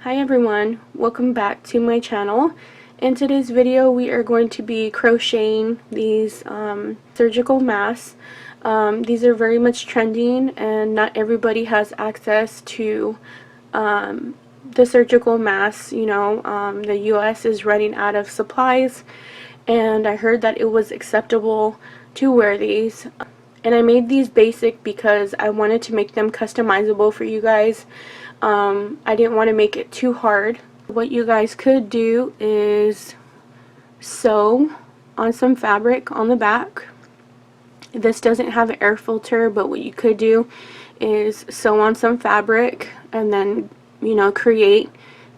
Hi everyone, welcome back to my channel. In today's video we are going to be crocheting these surgical masks. These are very much trending and not everybody has access to the surgical masks. The US is running out of supplies and I heard that it was acceptable to wear these. And I made these basic because I wanted to make them customizable for you guys. I didn't want to make it too hard. What you guys could do is sew on some fabric on the back. This doesn't have an air filter, but what you could do is sew on some fabric and then, create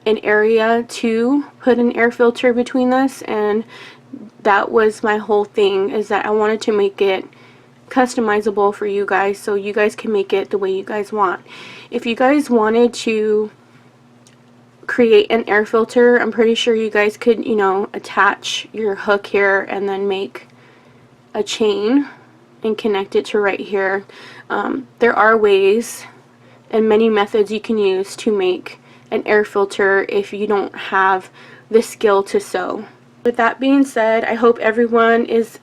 an area to put an air filter between this. And that was my whole thing, is that I wanted to make it customizable for you guys so you guys can make it the way you guys want. If you guys wanted to create an air filter, I'm pretty sure you guys could, attach your hook here and then make a chain and connect it to right here. There are ways and many methods you can use to make an air filter if you don't have the skill to sew. With that being said, I hope everyone is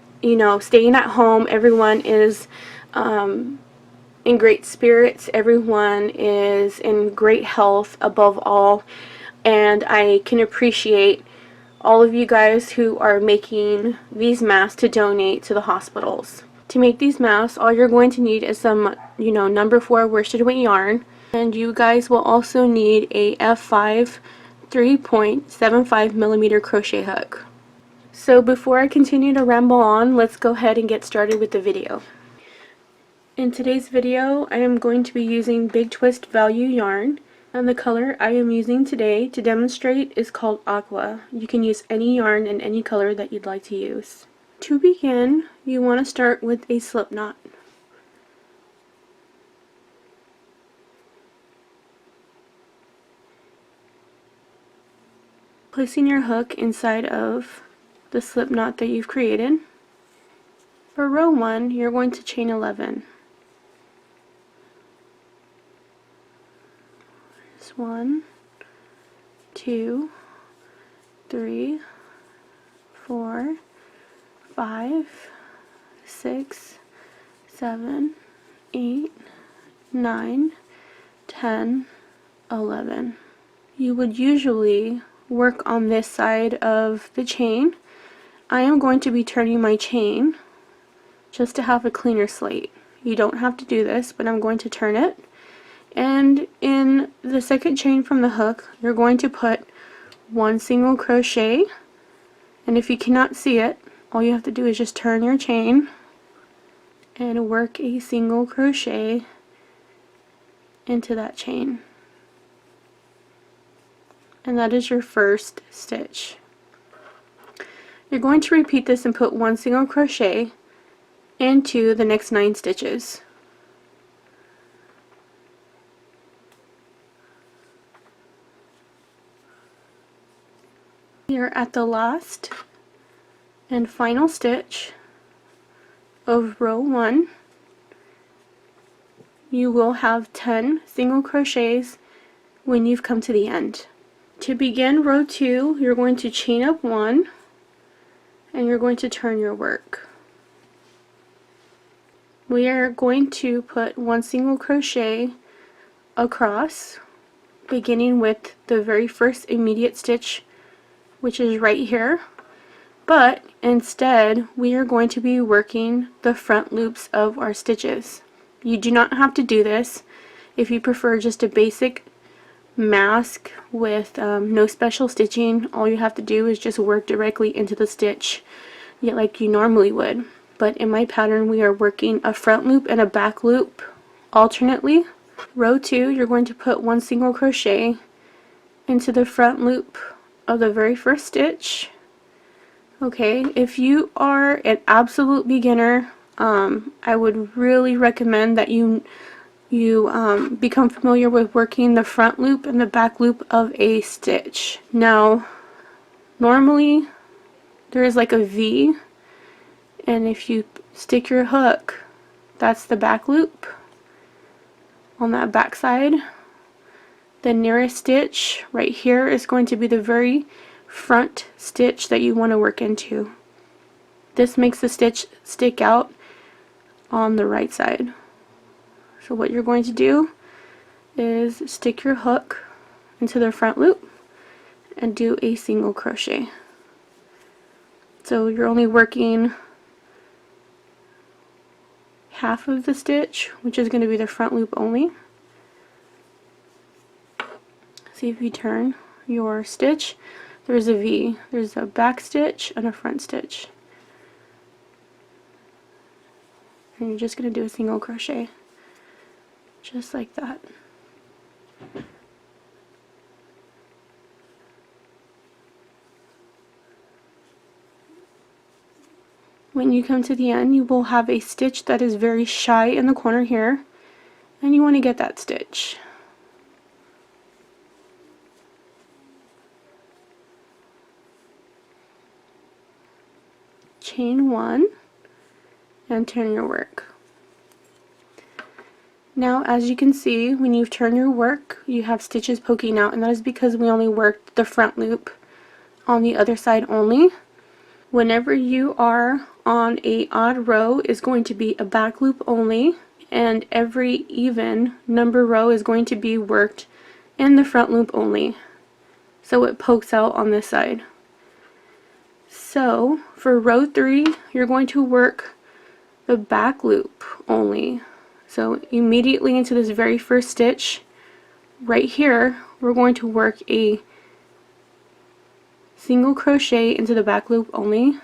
staying at home. Everyone is in great spirits. Everyone is in great health above all. And I can appreciate all of you guys who are making these masks to donate to the hospitals. To make these masks, all you're going to need is some, number 4 worsted weight yarn. And you guys will also need a F5 3.75 millimeter crochet hook. So before I continue to ramble on, let's go ahead and get started with the video. In today's video, I am going to be using Big Twist Value yarn, and the color I am using today to demonstrate is called Aqua. You can use any yarn in any color that you'd like to use. To begin, you want to start with a slip knot. Placing your hook inside of the slip knot that you've created. For row 1, you're going to chain 11. There's 1, 2, 3, 4, 5, 6, 7, 8, 9, 10, 11. You would usually work on this side of the chain. I am going to be turning my chain just to have a cleaner slate. You don't have to do this, but I'm going to turn it. And in the second chain from the hook, you're going to put 1 single crochet. And if you cannot see it, all you have to do is just turn your chain and work a single crochet into that chain. And that is your first stitch. You're going to repeat this and put 1 single crochet into the next 9 stitches. You're at the last and final stitch of row 1. You will have 10 single crochets when you've come to the end. To begin row 2, you're going to chain up 1 and you're going to turn your work. We are going to put 1 single crochet across, beginning with the very first immediate stitch, which is right here, but instead we are going to be working the front loops of our stitches. You do not have to do this. If you prefer just a basic mask with no special stitching, all you have to do is just work directly into the stitch like you normally would. But in my pattern, we are working a front loop and a back loop alternately. Row 2, you're going to put 1 single crochet into the front loop of the very first stitch. Okay, if you are an absolute beginner, I would really recommend that you become familiar with working the front loop and the back loop of a stitch. Now, normally there is like a V, and if you stick your hook, that's the back loop on that back side. The nearest stitch right here is going to be the very front stitch that you want to work into. This makes the stitch stick out on the right side. So what you're going to do is stick your hook into the front loop and do a single crochet. So you're only working half of the stitch, which is going to be the front loop only. See, if you turn your stitch, there's a V. There's a back stitch and a front stitch. And you're just going to do a single crochet. Just like that. When you come to the end, you will have a stitch that is very shy in the corner here, and you want to get that stitch. Chain 1 and turn your work. Now, as you can see, when you turn your work, you have stitches poking out, and that is because we only worked the front loop on the other side only. Whenever you are on a odd row is going to be a back loop only, and every even number row is going to be worked in the front loop only. So it pokes out on this side. So for row 3, you're going to work the back loop only. So immediately into this very first stitch, right here, we're going to work a single crochet into the back loop only,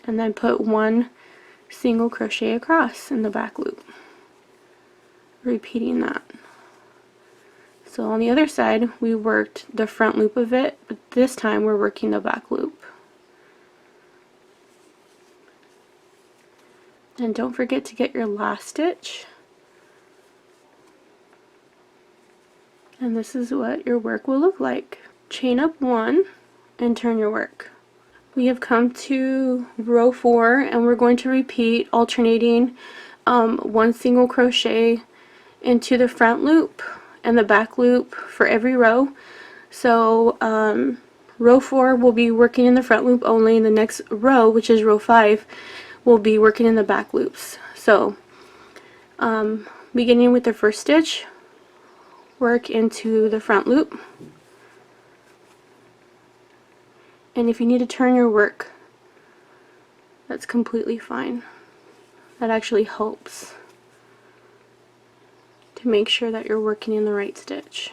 and then put 1 single crochet across in the back loop, repeating that. So on the other side we worked the front loop of it, but this time we're working the back loop. And don't forget to get your last stitch. And this is what your work will look like. Chain up 1 and turn your work. We have come to row 4, and we're going to repeat alternating 1 single crochet into the front loop and the back loop for every row. So row 4 will be working in the front loop only, and the next row, which is row 5, will be working in the back loops. So beginning with the first stitch, work into the front loop, and if you need to turn your work, that's completely fine. That actually helps to make sure that you're working in the right stitch.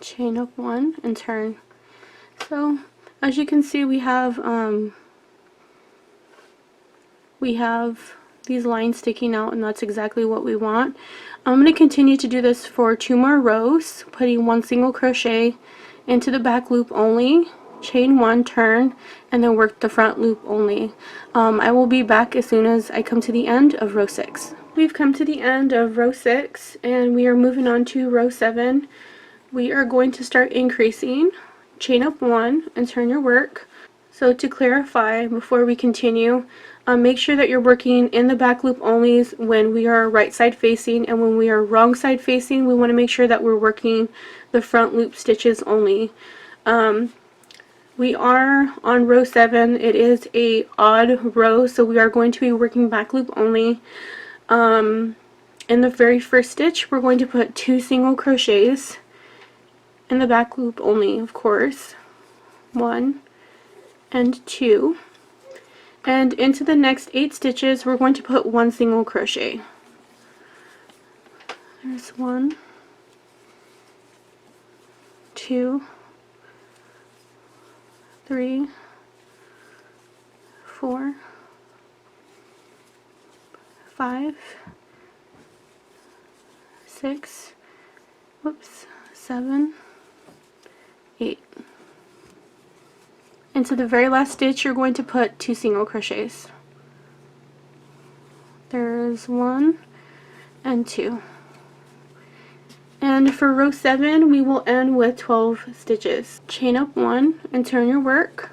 Chain up 1 and turn. So as you can see, we have these lines sticking out, and that's exactly what we want. I'm going to continue to do this for 2 more rows, putting 1 single crochet into the back loop only, chain 1, turn, and then work the front loop only. I will be back as soon as I come to the end of row 6. We've come to the end of row 6, and we are moving on to row 7. We are going to start increasing. Chain up 1 and turn your work. So to clarify before we continue, make sure that you're working in the back loop only when we are right side facing, and when we are wrong side facing, we want to make sure that we're working the front loop stitches only. We are on row 7. It is a odd row, so we are going to be working back loop only. In the very first stitch, we're going to put 2 single crochets in the back loop only, of course. 1 and 2. And into the next 8 stitches, we're going to put 1 single crochet. There's 1, 2, 3, 4, 5, 6, whoops, 7, 8. Into the very last stitch, you're going to put 2 single crochets. There's 1 and 2. And for row 7, we will end with 12 stitches. Chain up 1 and turn your work.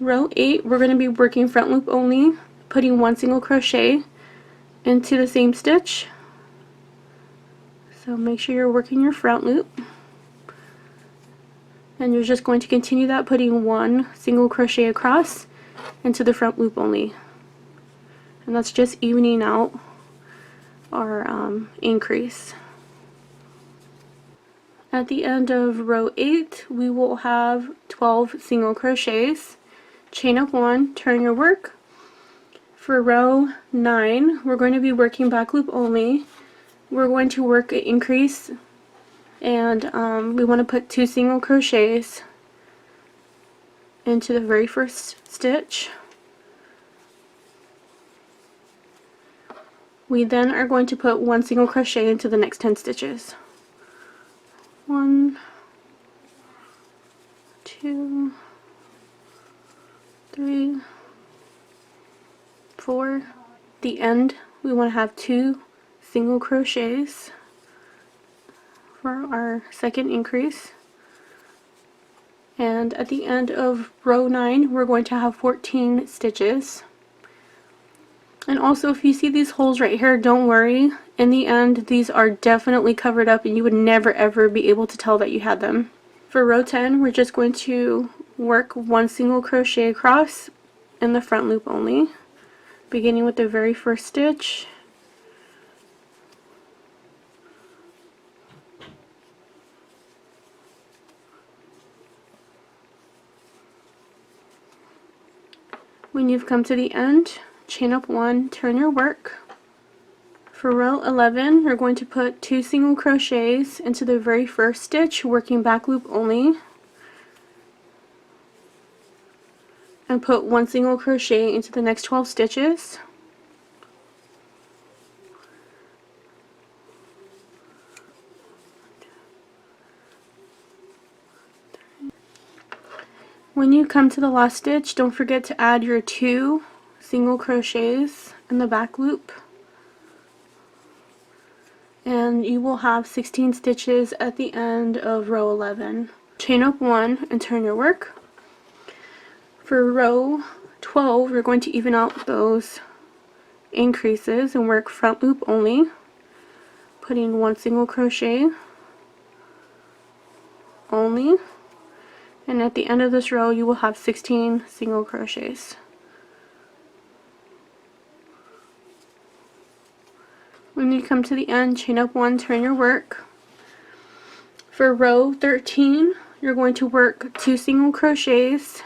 Row 8, we're going to be working front loop only, putting 1 single crochet into the same stitch. So make sure you're working your front loop. And you're just going to continue that, putting 1 single crochet across into the front loop only. And that's just evening out our increase. At the end of row 8, we will have 12 single crochets. Chain up 1, turn your work. For row 9, we're going to be working back loop only. We're going to work an increase, and we want to put 2 single crochets into the very first stitch. We then are going to put 1 single crochet into the next 10 stitches. 1, 2, 3, 4. At the end, we want to have 2 single crochets for our second increase. And at the end of row 9, we're going to have 14 stitches. And also, if you see these holes right here, don't worry. In the end, these are definitely covered up and you would never ever be able to tell that you had them. For row 10, we're just going to work 1 single crochet across in the front loop only, beginning with the very first stitch. When you've come to the end, chain up 1, turn your work. For row 11, you're going to put 2 single crochets into the very first stitch, working back loop only, and put 1 single crochet into the next 12 stitches. When you come to the last stitch, don't forget to add your 2 single crochets in the back loop, and you will have 16 stitches at the end of row 11. Chain up 1 and turn your work. For row 12, you're going to even out those increases and work front loop only, putting 1 single crochet only, and at the end of this row you will have 16 single crochets. When you come to the end, chain up 1, turn your work. For row 13, you're going to work 2 single crochets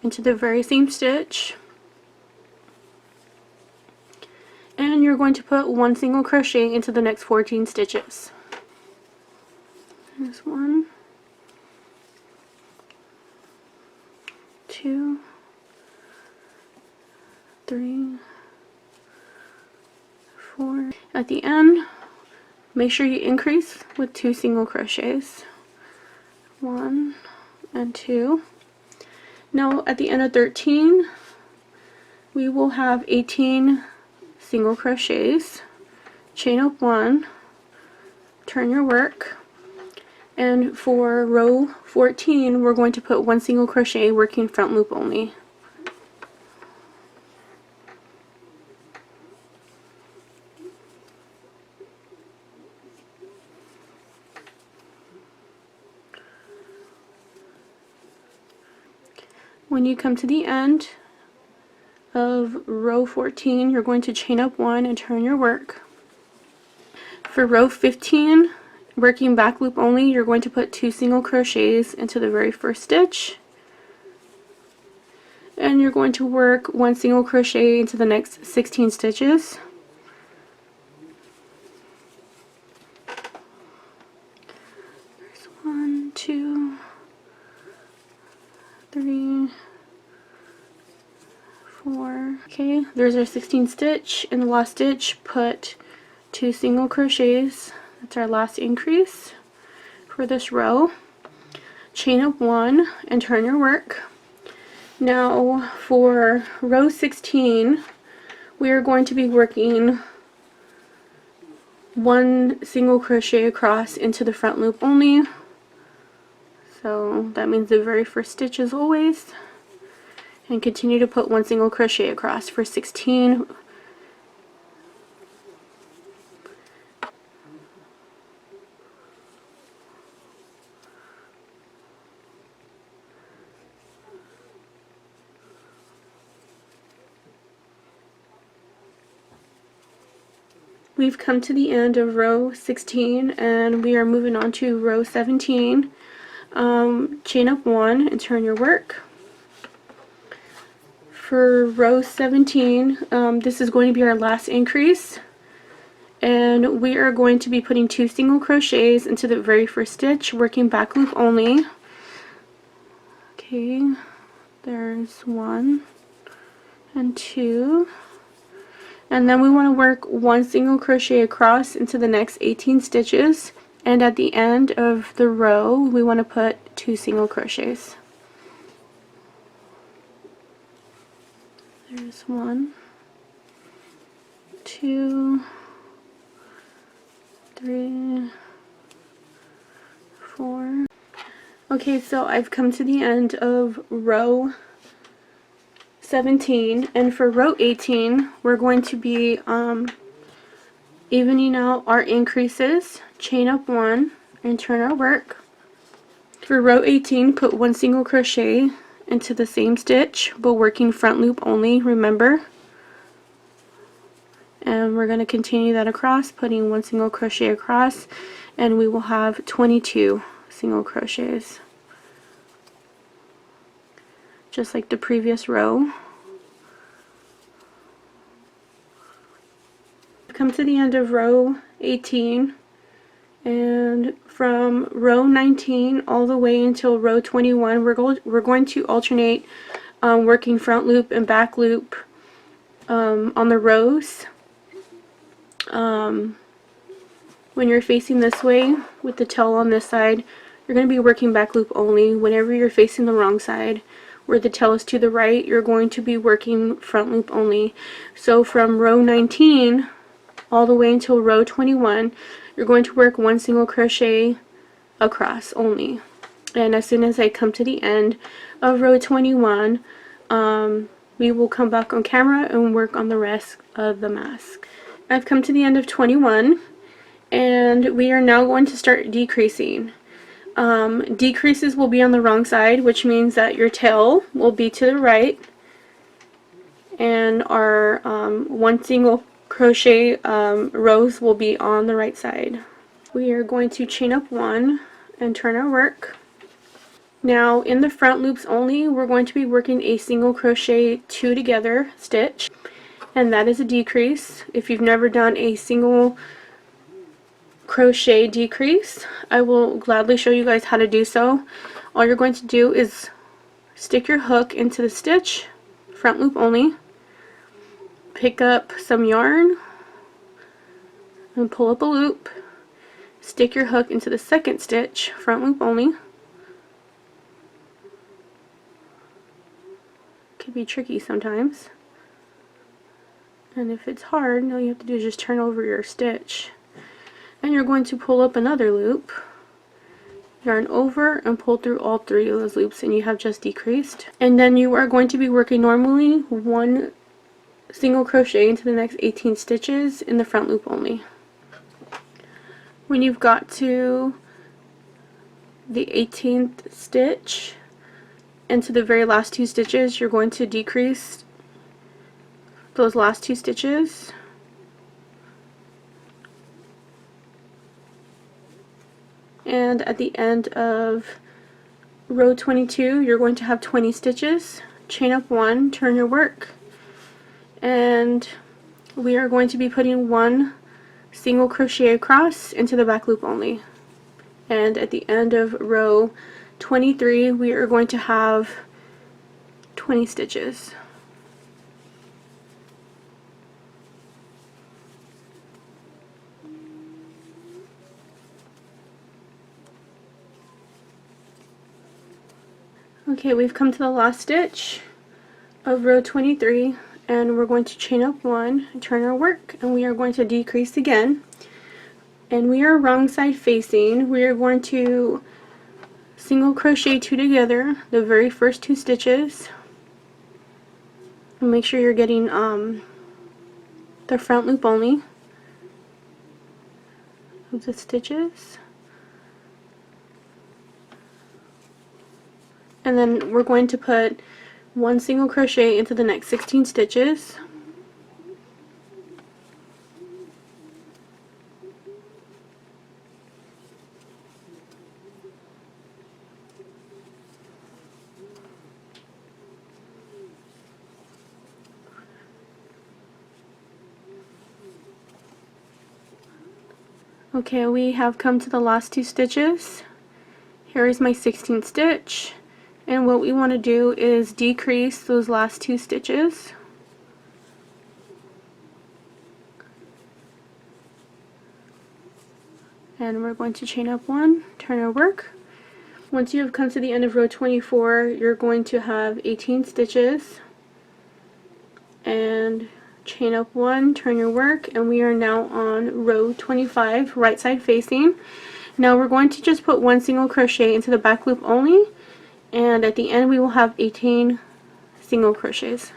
into the very same stitch, and you're going to put 1 single crochet into the next 14 stitches. There's 1, 2, 3, 4. At the end, make sure you increase with 2 single crochets. 1 and 2. Now at the end of 13, we will have 18 single crochets. Chain up 1, turn your work, and for row 14, we're going to put 1 single crochet, working front loop only. When you come to the end of row 14, you're going to chain up 1 and turn your work. For row 15, working back loop only, you're going to put 2 single crochets into the very first stitch, and you're going to work 1 single crochet into the next 16 stitches. There's 1, 2, 3, 4. Okay, there's our 16th stitch. In the last stitch, put 2 single crochets. That's our last increase for this row. Chain up 1 and turn your work. Now for row 16, we are going to be working one single crochet across into the front loop only. So that means the very first stitch as always, and continue to put one single crochet across for 16. We've come to the end of row 16 and we are moving on to row 17. Chain up 1 and turn your work. For row 17, this is going to be our last increase, and we are going to be putting 2 single crochets into the very first stitch, working back loop only. Okay, there's 1 and 2. And then we want to work 1 single crochet across into the next 18 stitches, and at the end of the row we want to put 2 single crochets. There's 1, 2, 3, 4. Okay, so I've come to the end of row 17, and for row 18 we're going to be evening out our increases. Chain up 1 and turn our work. For row 18, put 1 single crochet into the same stitch but working front loop only, remember, and we're going to continue that across, putting 1 single crochet across, and we will have 22 single crochets just like the previous row. Come to the end of row 18, and from row 19 all the way until row 21 we're going to alternate working front loop and back loop on the rows. When you're facing this way with the tail on this side, you're going to be working back loop only. Whenever you're facing the wrong side, where the tail is to the right, you're going to be working front loop only. So from row 19 all the way until row 21, you're going to work 1 single crochet across only. And as soon as I come to the end of row 21, we will come back on camera and work on the rest of the mask. I've come to the end of 21, and we are now going to start decreasing. Decreases will be on the wrong side, which means that your tail will be to the right, and our 1 single crochet rows will be on the right side. We are going to chain up 1 and turn our work. Now in the front loops only, we're going to be working a single crochet 2 together stitch, and that is a decrease. If you've never done a single crochet decrease, I will gladly show you guys how to do so. All you're going to do is stick your hook into the stitch, front loop only, pick up some yarn and pull up a loop, stick your hook into the second stitch, front loop only. Can be tricky sometimes, and if it's hard, all you have to do is just turn over your stitch, and you're going to pull up another loop, yarn over, and pull through all 3 of those loops, and you have just decreased. And then you are going to be working normally 1 single crochet into the next 18 stitches in the front loop only. When you've got to the 18th stitch, into the very last 2 stitches, you're going to decrease those last 2 stitches, and at the end of row 22 you're going to have 20 stitches. Chain up 1, turn your work, and we are going to be putting 1 single crochet across into the back loop only. And at the end of row 23 we are going to have 20 stitches. Okay, we've come to the last stitch of row 23, and we're going to chain up 1 and turn our work, and we are going to decrease again. and we are wrong side facing. We are going to single crochet 2 together, the very first 2 stitches, and make sure you're getting the front loop only of the stitches. And then we're going to put 1 single crochet into the next 16 stitches. Okay, we have come to the last 2 stitches. Here is my 16th stitch, and what we want to do is decrease those last 2 stitches. And we're going to chain up 1, turn our work. Once you have come to the end of row 24, you're going to have 18 stitches, and chain up 1, turn your work, and we are now on row 25, right side facing. Now we're going to just put 1 single crochet into the back loop only, and at the end we will have 18 single crochets.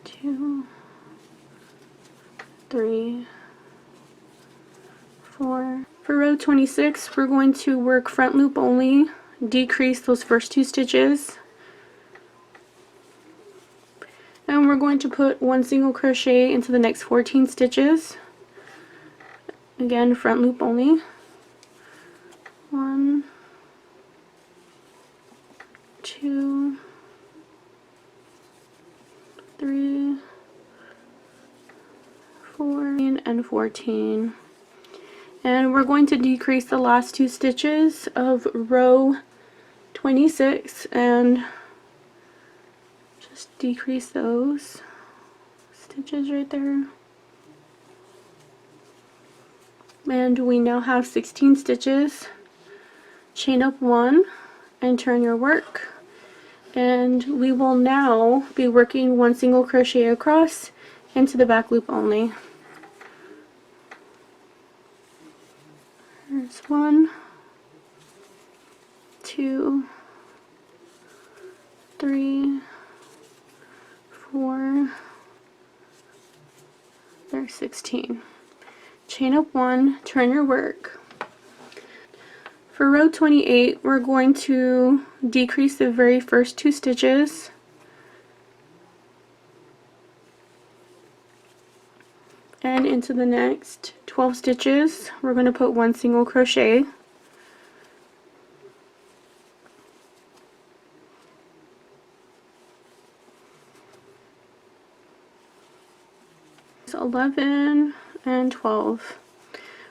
Two, 3, 4. For row 26, we're going to work front loop only, decrease those first 2 stitches, and we're going to put 1 single crochet into the next 14 stitches. Again, front loop only. 1, 2, 3, 4, and 14. And we're going to decrease the last 2 stitches of row 26 and just decrease those stitches right there. And we now have 16 stitches. Chain up 1 and turn your work. And we will now be working 1 single crochet across into the back loop only. There's 1, 2, 3, 4, there's 16. Chain up 1, turn your work. For row 28, we're going to decrease the very first 2 stitches, and into the next 12 stitches we're going to put 1 single crochet. So 11 and 12.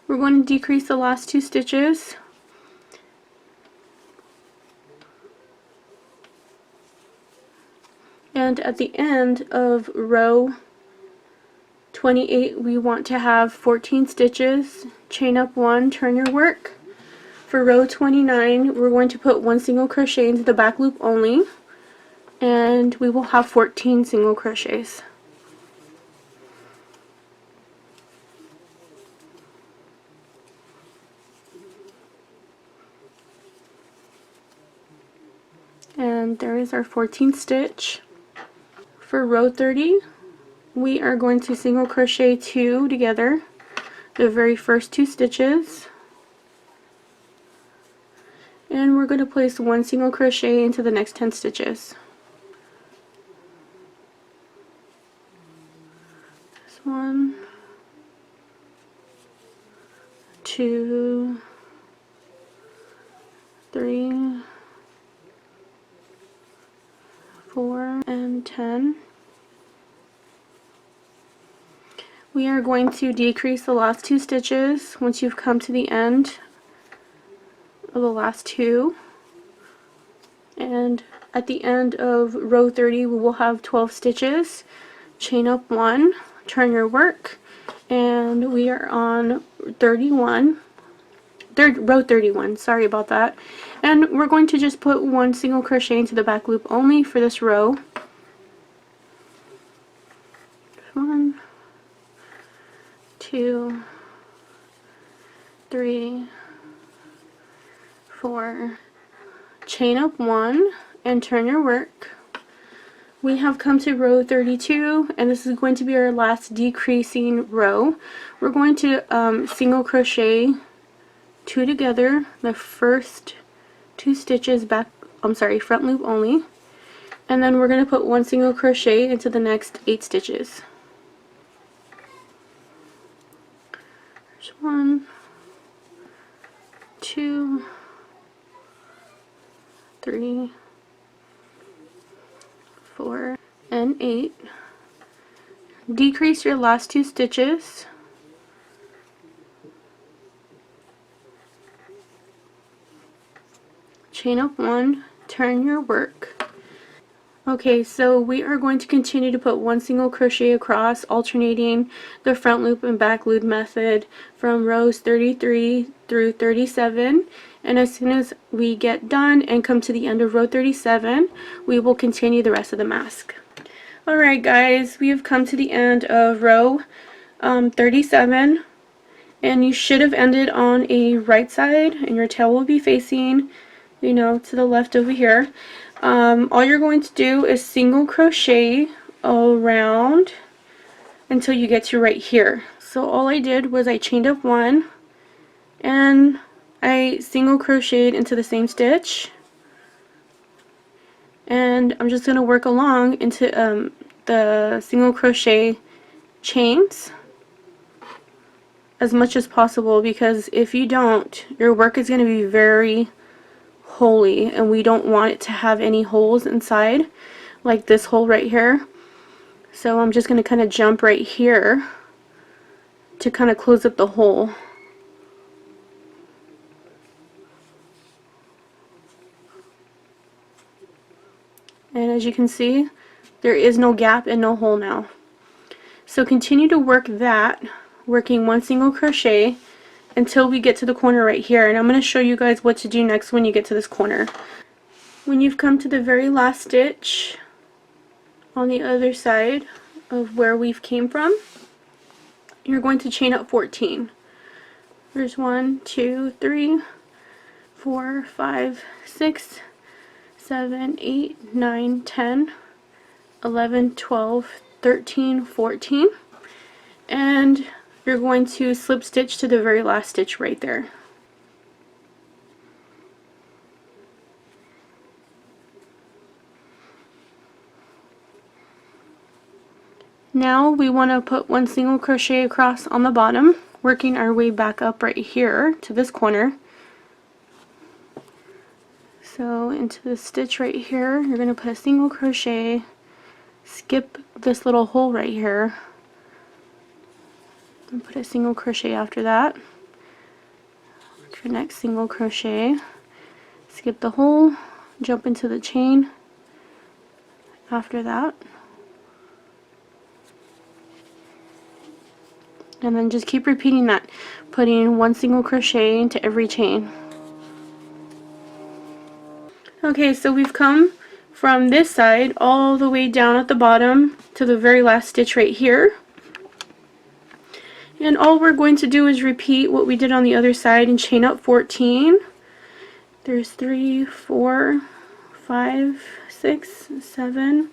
We're going to decrease the last 2 stitches, and at the end of row 28 we want to have 14 stitches. Chain up 1, turn your work. For row 29 we're going to put 1 single crochet into the back loop only, and we will have 14 single crochets. And there is our 14th stitch. For row 30 we are going to single crochet 2 together, the very first 2 stitches, and we're going to place 1 single crochet into the next 10 stitches. This 1, 2, 3, 4, and 10. We are going to decrease the last 2 stitches once you've come to the end of the last 2, and at the end of row 30 we will have 12 stitches. Chain up 1, turn your work, and we are on row 31, sorry about that, and we're going to just put 1 single crochet into the back loop only for this row. 2, 3, 4, chain up 1 and turn your work. We have come to row 32, and this is going to be our last decreasing row. We're going to single crochet 2 together, the first 2 stitches back, front loop only, and then we're going to put 1 single crochet into the next 8 stitches. There's 1, 2, 3, 4, and 8. Decrease your last 2 stitches. Chain up 1, turn your work. Okay, so we are going to continue to put 1 single crochet across, alternating the front loop and back loop method from rows 33 through 37. And as soon as we get done and come to the end of row 37, we will continue the rest of the mask. Alright guys, we have come to the end of row 37, and you should have ended on a right side, and your tail will be facing, you know, to the left over here. All you're going to do is single crochet around until you get to right here. So all I did was I chained up 1 and I single crocheted into the same stitch, and I'm just going to work along into the single crochet chains as much as possible, because if you don't, your work is going to be very holy, and we don't want it to have any holes inside, like this hole right here. So I'm just going to kind of jump right here to kind of close up the hole. And as you can see, there is no gap and no hole now. So continue to work that, working 1 single crochet until we get to the corner right here. And I'm going to show you guys what to do next when you get to this corner. When you've come to the very last stitch on the other side of where we've came from, you're going to chain up 14. There's 1, 2, 3, 4, 5, 6, 7, 8, 9, 10, 11, 12, 13, 14, and you're going to slip stitch to the very last stitch right there. Now we want to put 1 single crochet across on the bottom, working our way back up right here to this corner. So into the stitch right here, you're going to put a single crochet, skip this little hole right here, and put a single crochet after that. Work your next single crochet, skip the hole, jump into the chain after that, and then just keep repeating that, putting 1 single crochet into every chain. Okay, so we've come from this side all the way down at the bottom to the very last stitch right here. And all we're going to do is repeat what we did on the other side and chain up 14. There's 3, 4, 5, 6, 7,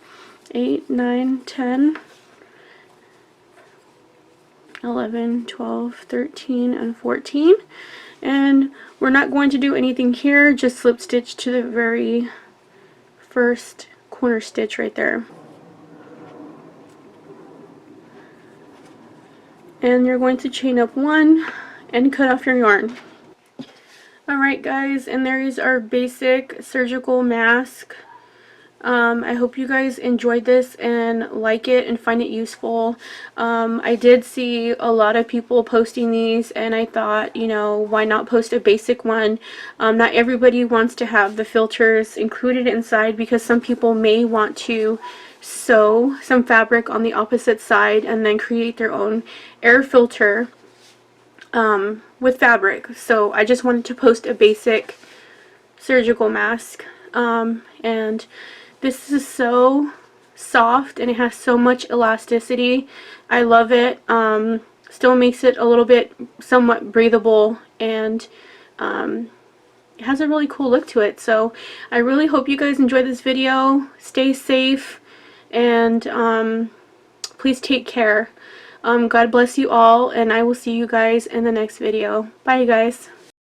8, 9, 10, 11, 12, 13, and 14. And we're not going to do anything here, just slip stitch to the very first corner stitch right there. And you're going to chain up 1 and cut off your yarn. Alright guys, and there is our basic surgical mask. I hope you guys enjoyed this and like it and find it useful. I did see a lot of people posting these, and I thought, you know, why not post a basic one? Not everybody wants to have the filters included inside, because some people may want to sew some fabric on the opposite side and then create their own air filter with fabric. So I just wanted to post a basic surgical mask, and this is so soft and it has so much elasticity. I love it. still makes it a little bit somewhat breathable, and it has a really cool look to it. So I really hope you guys enjoyed this video. Stay safe, and please take care. God bless you all, and I will see you guys in the next video. Bye, guys.